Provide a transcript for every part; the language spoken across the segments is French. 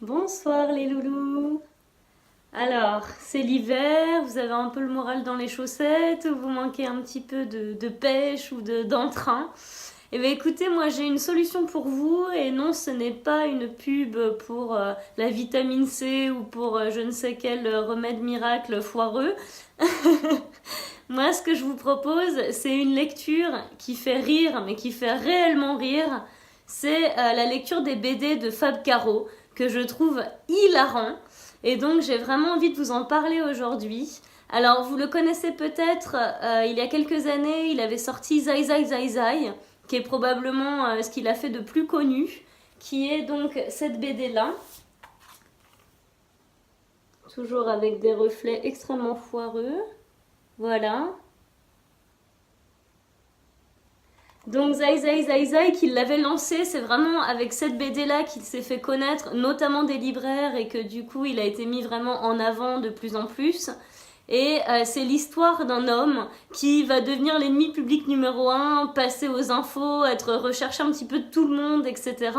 Bonsoir les loulous. Alors, c'est l'hiver, vous avez un peu le moral dans les chaussettes, vous manquez un petit peu de pêche ou d'entrain. Eh bien écoutez, moi j'ai une solution pour vous et non, ce n'est pas une pub pour la vitamine C ou pour je ne sais quel remède miracle foireux. Moi, ce que je vous propose, c'est une lecture qui fait rire, mais qui fait réellement rire. C'est la lecture des BD de Fab Caro, que je trouve hilarant. Et donc, j'ai vraiment envie de vous en parler aujourd'hui. Alors, vous le connaissez peut-être, il y a quelques années, il avait sorti Zai Zai Zai Zai, qui est probablement ce qu'il a fait de plus connu, qui est donc cette BD-là. Toujours avec des reflets extrêmement foireux. Voilà. Donc Zai Zai Zai Zai qui l'avait lancé, c'est vraiment avec cette BD là qu'il s'est fait connaître, notamment des libraires et que du coup il a été mis vraiment en avant de plus en plus. Et c'est l'histoire d'un homme qui va devenir l'ennemi public numéro un, passer aux infos, être recherché un petit peu de tout le monde, etc.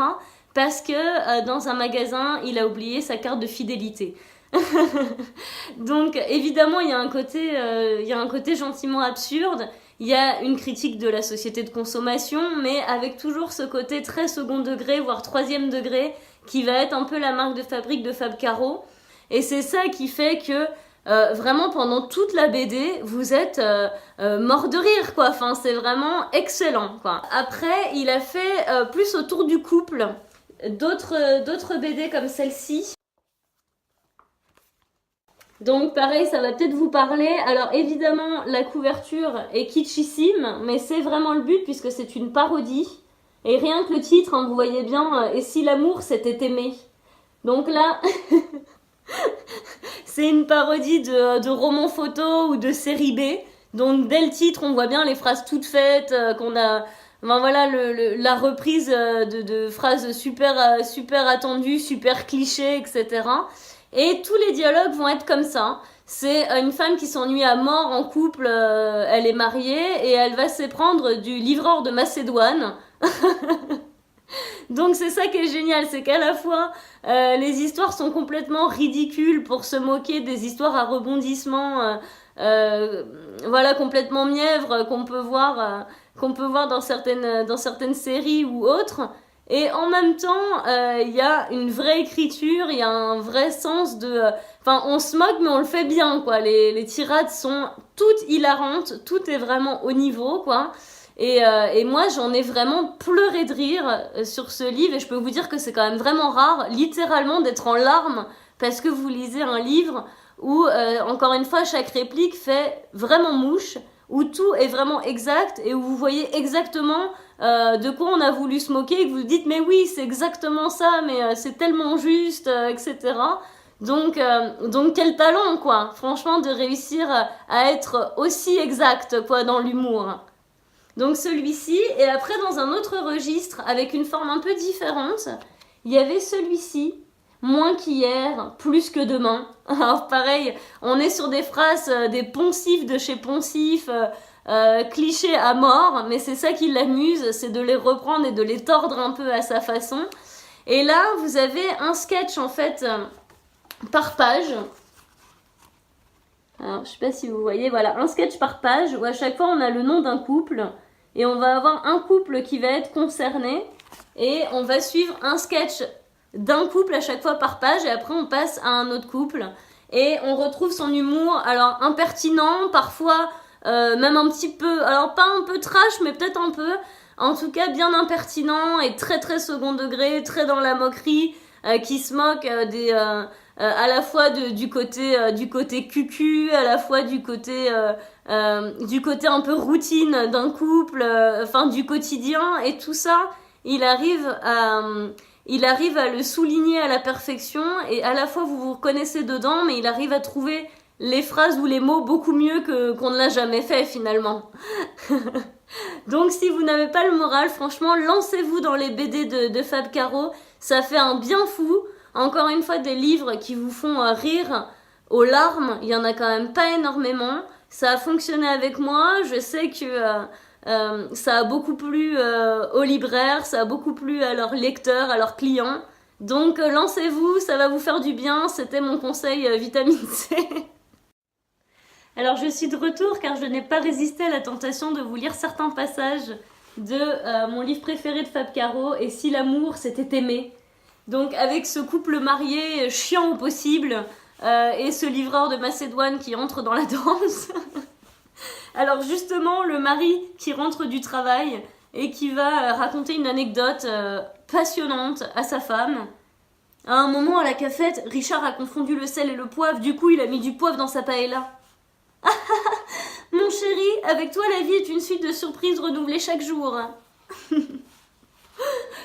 Parce que dans un magasin, il a oublié sa carte de fidélité. Donc évidemment, il y a un côté gentiment absurde. Il y a une critique de la société de consommation, mais avec toujours ce côté très second degré, voire troisième degré, qui va être un peu la marque de fabrique de Fab Caro. Et c'est ça qui fait que vraiment pendant toute la BD, vous êtes mort de rire, quoi. Enfin, c'est vraiment excellent, quoi. Après, il a fait plus autour du couple d'autres BD comme celle-ci. Donc pareil, ça va peut-être vous parler. Alors évidemment, la couverture est kitschissime, mais c'est vraiment le but puisque c'est une parodie. Et rien que le titre, hein, vous voyez bien, et si l'amour s'était aimé. Donc là, c'est une parodie de roman photo ou de série B. Donc dès le titre, on voit bien les phrases toutes faites, qu'on a... Ben voilà, la reprise de phrases super attendues, super clichés, etc. Et tous les dialogues vont être comme ça. C'est une femme qui s'ennuie à mort en couple, elle est mariée et elle va s'éprendre du livreur de Macédoine. Donc c'est ça qui est génial, c'est qu'à la fois les histoires sont complètement ridicules pour se moquer des histoires à rebondissement, voilà complètement mièvres qu'on peut voir dans certaines séries ou autres. Et en même temps, il y a une vraie écriture, il y a un vrai sens de... Enfin, on se moque, mais on le fait bien, quoi. Les tirades sont toutes hilarantes, tout est vraiment au niveau, quoi. Et moi, j'en ai vraiment pleuré de rire sur ce livre, et je peux vous dire que c'est quand même vraiment rare, littéralement, d'être en larmes parce que vous lisez un livre où, encore une fois, chaque réplique fait vraiment mouche, où tout est vraiment exact et où vous voyez exactement de quoi on a voulu se moquer et que vous dites mais oui c'est exactement ça mais c'est tellement juste etc. Donc quel talent quoi franchement de réussir à être aussi exact quoi dans l'humour. Donc celui-ci et après dans un autre registre avec une forme un peu différente il y avait celui-ci moins qu'hier, plus que demain. Alors pareil, on est sur des phrases, des poncifs de chez Poncif, clichés à mort, mais c'est ça qui l'amuse, c'est de les reprendre et de les tordre un peu à sa façon. Et là, vous avez un sketch en fait par page. Alors, je sais pas si vous voyez, voilà, un sketch par page où à chaque fois on a le nom d'un couple et on va avoir un couple qui va être concerné et on va suivre un sketch d'un couple à chaque fois par page et après on passe à un autre couple et on retrouve son humour alors impertinent parfois même un petit peu alors pas un peu trash mais peut-être un peu en tout cas bien impertinent et très second degré très dans la moquerie qui se moque à la fois du côté cucu à la fois du côté un peu routine d'un couple enfin du quotidien et tout ça il arrive à il arrive à le souligner à la perfection et à la fois vous vous reconnaissez dedans mais il arrive à trouver les phrases ou les mots beaucoup mieux qu'on ne l'a jamais fait finalement. Donc si vous n'avez pas le moral, franchement lancez-vous dans les BD de Fab Caro, ça fait un bien fou. Encore une fois des livres qui vous font rire aux larmes, il y en a quand même pas énormément. Ça a fonctionné avec moi, je sais que ça a beaucoup plu aux libraires, ça a beaucoup plu à leurs lecteurs, à leurs clients. Donc lancez-vous, ça va vous faire du bien, c'était mon conseil vitamine C. Alors je suis de retour car je n'ai pas résisté à la tentation de vous lire certains passages de mon livre préféré de Fab Caro, Et si l'amour s'était aimé. Donc avec ce couple marié chiant au possible et ce livreur de Macédoine qui entre dans la danse. Alors justement, le mari qui rentre du travail et qui va raconter une anecdote passionnante à sa femme. À un moment à la cafette, Richard a confondu le sel et le poivre, du coup il a mis du poivre dans sa paella. Mon chéri, avec toi la vie est une suite de surprises renouvelées chaque jour.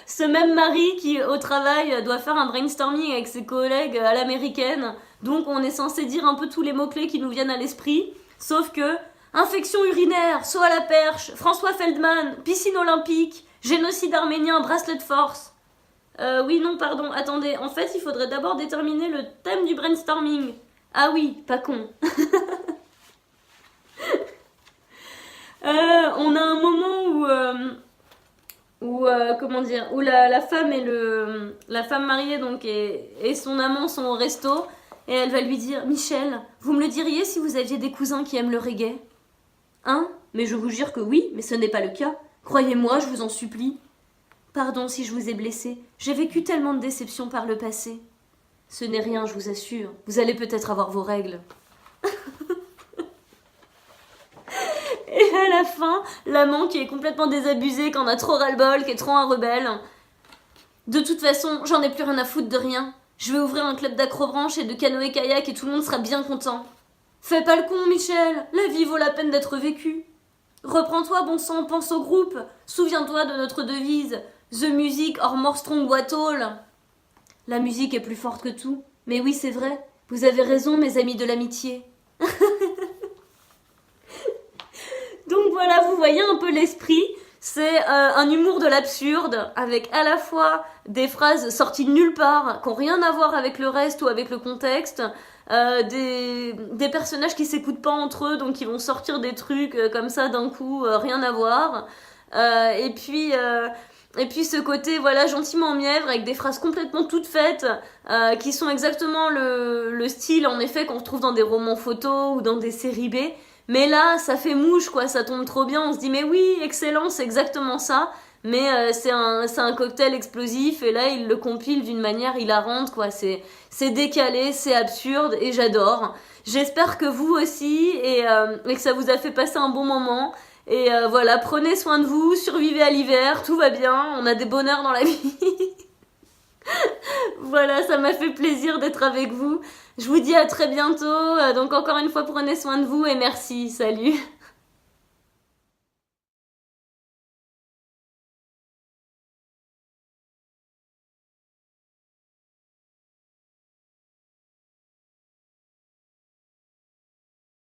Ce même mari qui, au travail, doit faire un brainstorming avec ses collègues à l'américaine, donc on est censé dire un peu tous les mots-clés qui nous viennent à l'esprit, sauf que infection urinaire, saut à la perche, François Feldman, piscine olympique, génocide arménien, bracelet de force. Oui, non, pardon, attendez, en fait, il faudrait d'abord déterminer le thème du brainstorming. Ah oui, pas con. On a un moment où la femme et la femme mariée donc et son amant sont au resto et elle va lui dire Michel, vous me le diriez si vous aviez des cousins qui aiment le reggae? Hein? Mais je vous jure que oui, mais ce n'est pas le cas. Croyez-moi, je vous en supplie. Pardon si je vous ai blessé. J'ai vécu tellement de déceptions par le passé. Ce n'est rien, je vous assure. Vous allez peut-être avoir vos règles. Et à la fin, l'amant qui est complètement désabusé, qui en a trop ras-le-bol, qui est trop un rebelle. De toute façon, j'en ai plus rien à foutre de rien. Je vais ouvrir un club d'accrobranche et de canoë-kayak et tout le monde sera bien content. Fais pas le con, Michel. La vie vaut la peine d'être vécue. Reprends-toi, bon sang, pense au groupe. Souviens-toi de notre devise. The music or more strong what all. La musique est plus forte que tout. Mais oui, c'est vrai. Vous avez raison, mes amis de l'amitié. Donc voilà, vous voyez un peu l'esprit. C'est un humour de l'absurde, avec à la fois des phrases sorties de nulle part, qui n'ont rien à voir avec le reste ou avec le contexte, des personnages qui s'écoutent pas entre eux, donc qui vont sortir des trucs comme ça d'un coup, rien à voir. Et puis ce côté voilà gentiment mièvre, avec des phrases complètement toutes faites, qui sont exactement le style en effet qu'on retrouve dans des romans photos ou dans des séries B. Mais là, ça fait mouche, quoi, ça tombe trop bien, on se dit, mais oui, excellent, c'est exactement ça, mais c'est un cocktail explosif, et là, il le compile d'une manière hilarante, quoi, c'est décalé, c'est absurde, et j'adore. J'espère que vous aussi, et que ça vous a fait passer un bon moment, et voilà, prenez soin de vous, survivez à l'hiver, tout va bien, on a des bonheurs dans la vie. Voilà, ça m'a fait plaisir d'être avec vous. Je vous dis à très bientôt. Donc encore une fois, prenez soin de vous et merci. Salut.